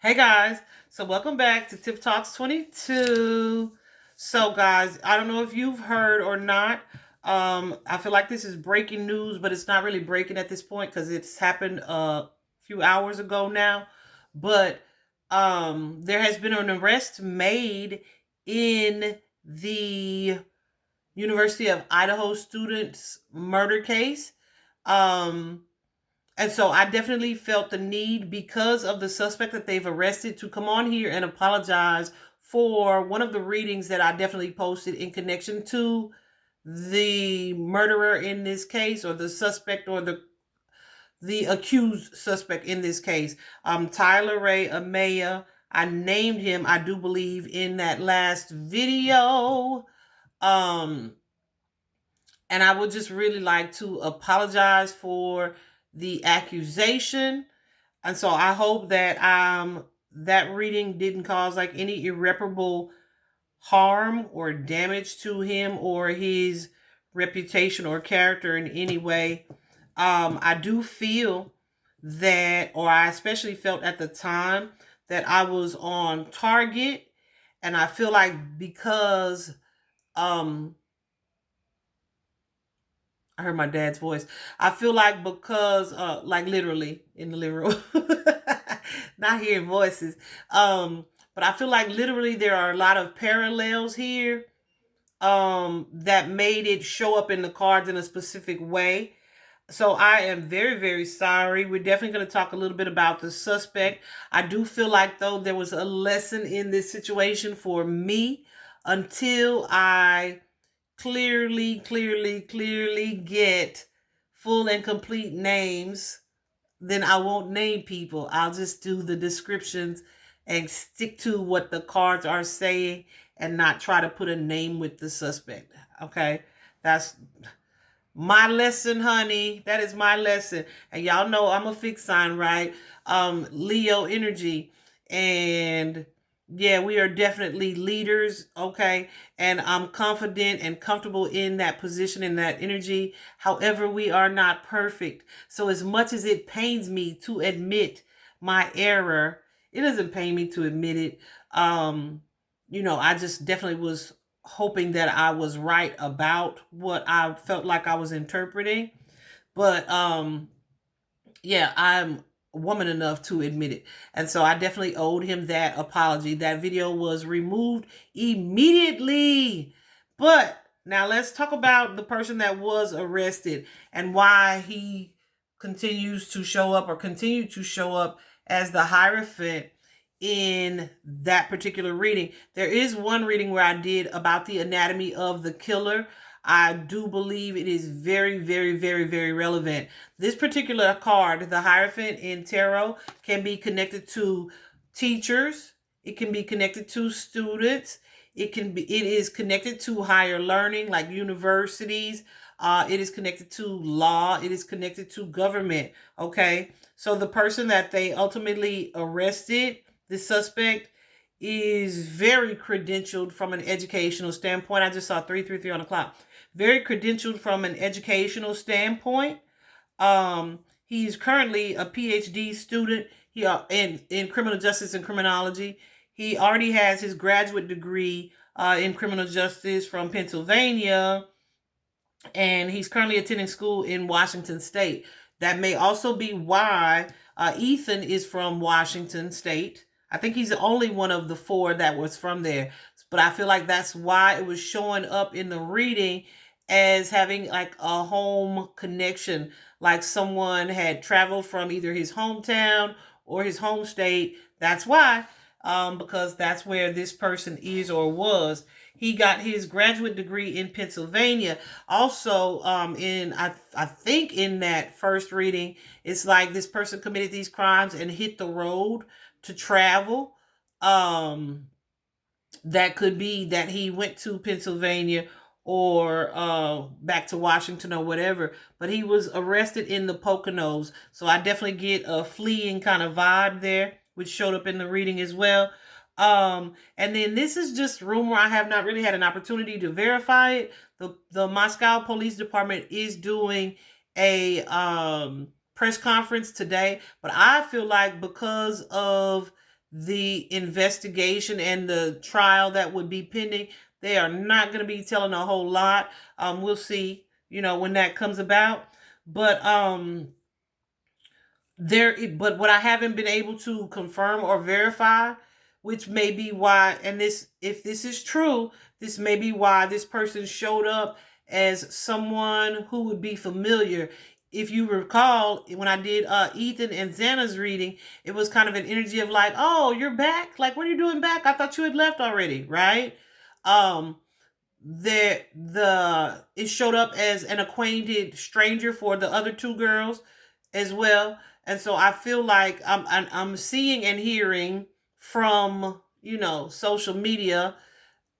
Hey guys, so welcome back to Tip Talks 22. So guys, I don't know if you've heard or not. I feel like this is breaking news, but it's not really breaking at this point because it's happened a few hours ago now. But there has been an arrest made in the University of Idaho students murder case. Um, and so I definitely felt the need because of the suspect that they've arrested to come on here and apologize for one of the readings that I definitely posted in connection to the murderer in this case, or the suspect, or the accused suspect in this case. Tyler Ray Amaya. I named him, I do believe, in that last video. Um, and I would just really like to apologize for the accusation. And so I hope that that reading didn't cause like any irreparable harm or damage to him or his reputation or character in any way. I do feel that, or I especially felt at the time, that I was on target. And I feel like because um I heard my dad's voice. I feel like because like literally in the living room. Not hearing voices. But I feel like literally there are a lot of parallels here that made it show up in the cards in a specific way. So I am very, very sorry. We're definitely going to talk a little bit about the suspect. I do feel like, though, there was a lesson in this situation for me until I clearly get full and complete names. Then I won't name people. I'll just do the descriptions and stick to what the cards are saying and not try to put a name with the suspect. Okay? That's my lesson, honey. That is my lesson. And y'all know I'm a fixed sign, right? Leo energy. And yeah, we are definitely leaders, okay? And I'm confident and comfortable in that position, in that energy. However, we are not perfect. So as much as it pains me to admit my error, it doesn't pain me to admit it. I just definitely was hoping that I was right about what I felt like I was interpreting. But yeah, I'm woman enough to admit it. And so I definitely owed him that apology. That video was removed immediately. But now let's talk about the person that was arrested and why he continues to show up or continued to show up as the Hierophant in that particular reading. There is one reading where I did about the anatomy of the killer. I do believe it is very, very, very, very relevant. This particular card, the Hierophant in Tarot, can be connected to teachers. It can be connected to students. It is connected to higher learning, like universities. It is connected to law. It is connected to government. Okay, so the person that they ultimately arrested, the suspect, is very credentialed from an educational standpoint. I just saw 333 on the clock. Very credentialed from an educational standpoint. He's currently a PhD student in criminal justice and criminology. He already has his graduate degree in criminal justice from Pennsylvania, and he's currently attending school in Washington State. That may also be why Ethan is from Washington State. I think he's the only one of the four that was from there. But I feel like that's why it was showing up in the reading as having like a home connection, like someone had traveled from either his hometown or his home state. That's why, because that's where this person is or was. He got his graduate degree in Pennsylvania. Also, I think in that first reading, it's like this person committed these crimes and hit the road to travel. That could be that he went to Pennsylvania or back to Washington or whatever, but he was arrested in the Poconos. So I definitely get a fleeing kind of vibe there, which showed up in the reading as well. And then this is just rumor. I have not really had an opportunity to verify it. The Moscow Police Department is doing a press conference today, but I feel like because of the investigation and the trial that would be pending. They are not going to be telling a whole lot. We'll see, when that comes about. But but what I haven't been able to confirm or verify, which may be why, and this, if this is true, this may be why this person showed up as someone who would be familiar. If you recall, when I did Ethan and Xana's reading, it was kind of an energy of like, oh, you're back? Like, what are you doing back? I thought you had left already, right? Um, it showed up as an acquainted stranger for the other two girls as well. And so I feel like I'm seeing and hearing from, social media,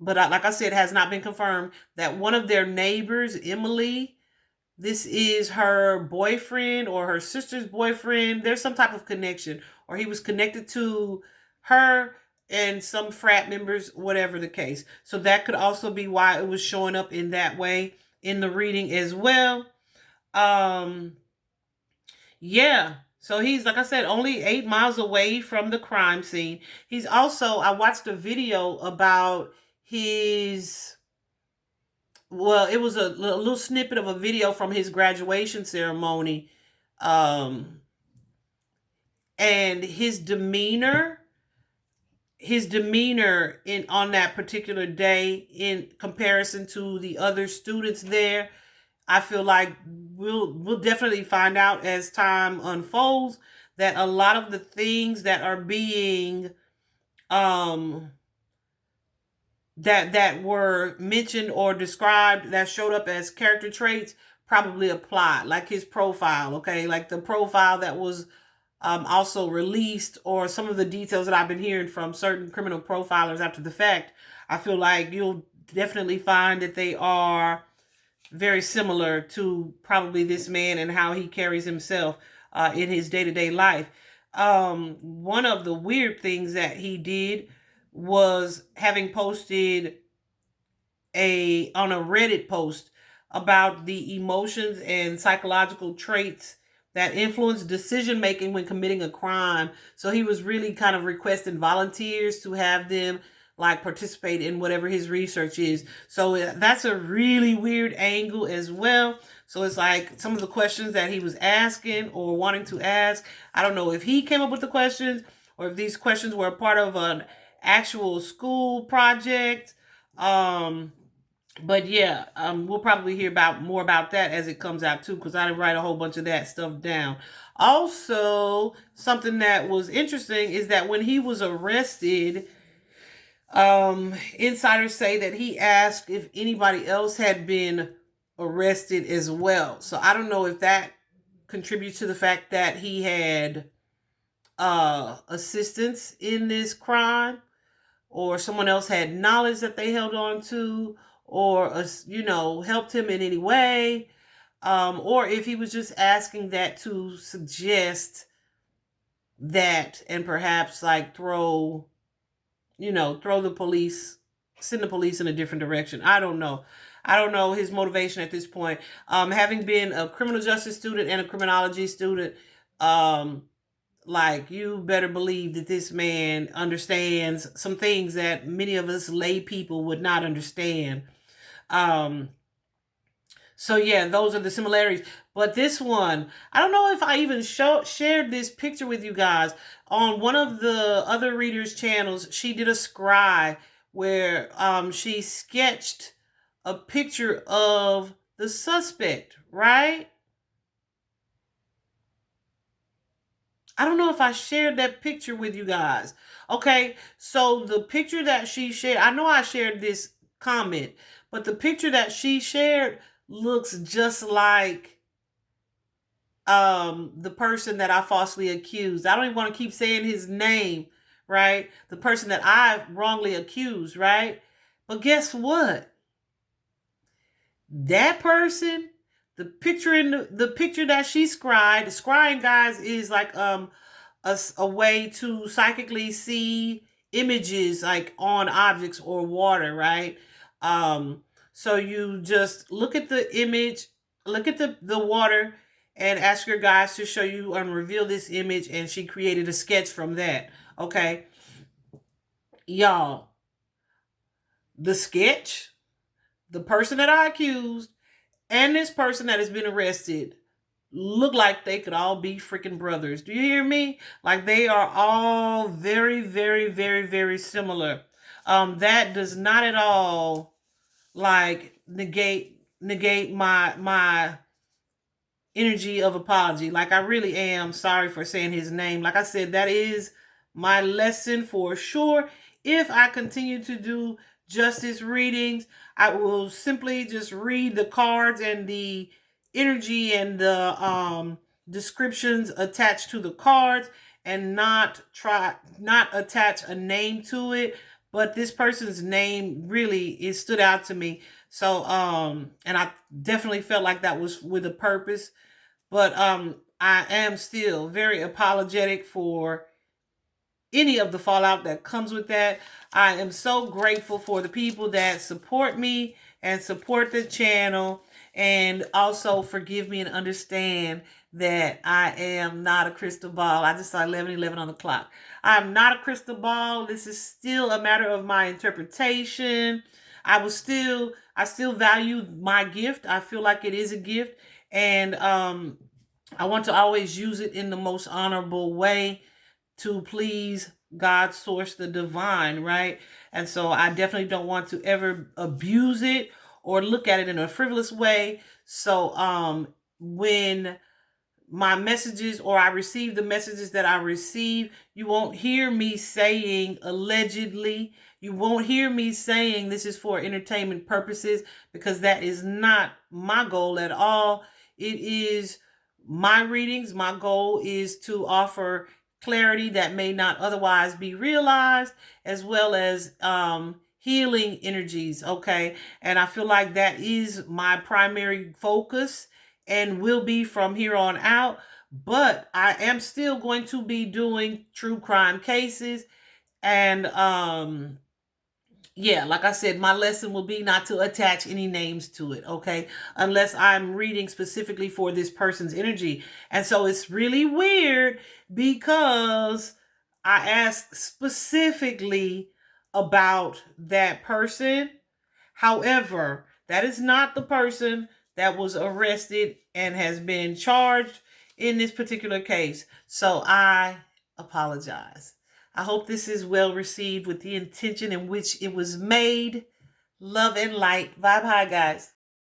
but like I said, has not been confirmed, that one of their neighbors, Emily, this is her boyfriend or her sister's boyfriend. There's some type of connection, or he was connected to her and some frat members, whatever the case. So that could also be why it was showing up in that way in the reading as well. Yeah. So he's, like I said, only 8 miles away from the crime scene. He's also, I watched a video about his, well, it was a little snippet of a video from his graduation ceremony. And his demeanor in on that particular day in comparison to the other students there, I feel like we'll definitely find out as time unfolds that a lot of the things that are being that were mentioned or described that showed up as character traits probably apply, like his profile, okay, like the profile that was also released, or some of the details that I've been hearing from certain criminal profilers after the fact. I feel like you'll definitely find that they are very similar to probably this man and how he carries himself in his day-to-day life. One of the weird things that he did was having posted on a Reddit post about the emotions and psychological traits that influence decision making when committing a crime. So he was really kind of requesting volunteers to have them like participate in whatever his research is. So that's a really weird angle as well. So it's like some of the questions that he was asking or wanting to ask, I don't know if he came up with the questions or if these questions were a part of an actual school project. But yeah, we'll probably hear more about that as it comes out too, because I didn't write a whole bunch of that stuff down. Also, something that was interesting is that when he was arrested, insiders say that he asked if anybody else had been arrested as well. So I don't know if that contributes to the fact that he had assistance in this crime, or someone else had knowledge that they held on to, or helped him in any way, or if he was just asking that to suggest that, and perhaps like throw the police, send the police in a different direction. I don't know his motivation at this point. Having been a criminal justice student and a criminology student, like, you better believe that this man understands some things that many of us lay people would not understand. So yeah, those are the similarities. But this one, I don't know if I even shared this picture with you guys. On one of the other readers' channels, she did a scry where she sketched a picture of the suspect, right? I don't know if I shared that picture with you guys. Okay, so the picture that she shared, I know I shared this comment, but the picture that she shared looks just like the person that I falsely accused. I don't even want to keep saying his name, right? The person that I wrongly accused, right? But guess what? That person, the picture that she scrying, guys, is like a way to psychically see images like on objects or water, right? So you just look at the image, look at the water, and ask your guys to show you and reveal this image, and she created a sketch from that. Okay, y'all, the sketch, the person that I accused, and this person that has been arrested look like they could all be freaking brothers. Do you hear me? Like they are all very, very, very, very similar. That does not at all like negate my energy of apology. Like I really am sorry for saying his name. Like I said, that is my lesson for sure. If I continue to do justice readings, I will simply just read the cards and the energy and the descriptions attached to the cards and not attach a name to it. But this person's name really it stood out to me. So and I definitely felt like that was with a purpose. But I am still very apologetic for any of the fallout that comes with that. I am so grateful for the people that support me and support the channel and also forgive me and understand that I am not a crystal ball. I just saw 11:11 on the clock. I'm not a crystal ball. This is still a matter of my interpretation. I still value my gift. I feel like it is a gift, and I want to always use it in the most honorable way to please God, source, the divine, right? And so I definitely don't want to ever abuse it or look at it in a frivolous way. So when my messages or I receive the messages that I receive, you won't hear me saying allegedly. You won't hear me saying this is for entertainment purposes because that is not my goal at all. It is my readings. My goal is to offer clarity that may not otherwise be realized, as well as healing energies. Okay. And I feel like that is my primary focus and will be from here on out. But I am still going to be doing true crime cases. And yeah, like I said, my lesson will be not to attach any names to it, okay? Unless I'm reading specifically for this person's energy. And so it's really weird because I asked specifically about that person. However, that is not the person that was arrested and has been charged in this particular case. So I apologize. I hope this is well received with the intention in which it was made. Love and light. Bye bye, guys.